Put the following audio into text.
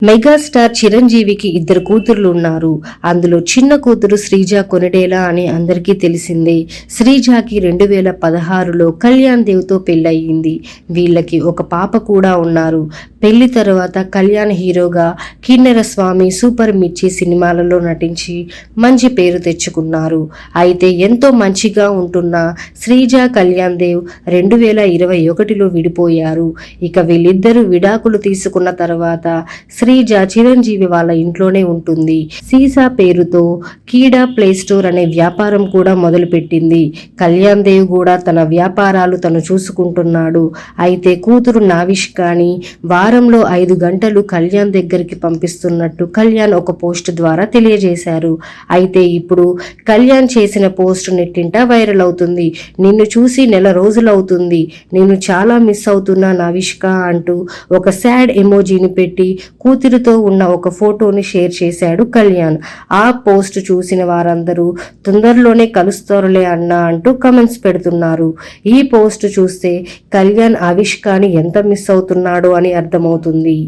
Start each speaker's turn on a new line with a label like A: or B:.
A: Megastar చిరంజీవికి ఇద్దరు కూతుర్లు ఉన్నారు. అందులో చిన్న కూతురు శ్రీజ కొనిడేలా అని అందరికీ తెలిసిందే. శ్రీజాకి 2016లో కళ్యాణ్ దేవ్తో పెళ్ళయింది. వీళ్ళకి ఒక పాప కూడా ఉన్నారు. పెళ్లి తర్వాత కళ్యాణ్ హీరోగా కిన్నెర స్వామి, సూపర్ మిర్చి సినిమాలలో నటించి మంచి పేరు తెచ్చుకున్నారు. అయితే ఎంతో మంచిగా ఉంటున్న శ్రీజ, కళ్యాణ్ దేవ్ 2021లో విడిపోయారు. ఇక వీళ్ళిద్దరూ విడాకులు తీసుకున్న తర్వాత శ్రీజ చిరంజీవి వాళ్ళ ఇంట్లోనే ఉంటుంది. సీసా పేరుతో కీడా ప్లే స్టోర్ అనే వ్యాపారం కూడా మొదలుపెట్టింది. కళ్యాణ్ దేవ్ కూడా తన వ్యాపారాలు తను చూసుకుంటున్నాడు. అయితే కూతురు నావిష్కాని వారంలో 5 గంటలు కళ్యాణ్ దగ్గరికి పంపిస్తున్నట్టు కళ్యాణ్ ఒక పోస్ట్ ద్వారా తెలియజేశారు. అయితే ఇప్పుడు కళ్యాణ్ చేసిన పోస్ట్ నెట్టింట వైరల్ అవుతుంది. నిన్ను చూసి నెల రోజులవుతుంది, నేను చాలా మిస్ అవుతున్నా నావిష్క అంటూ ఒక సాడ్ ఎమోజీని పెట్టి కూతురితో ఉన్న ఒక ఫోటోని షేర్ చేశాడు కళ్యాణ్. ఆ పోస్ట్ చూసిన వారందరూ తొందరలోనే కలుస్తారులే అన్నా అంటూ కమెంట్స్ పెడుతున్నారు. ఈ పోస్ట్ చూస్తే కళ్యాణ్ ఆవిష్కాని ఎంత మిస్ అవుతున్నాడో అని అర్థమవుతుంది.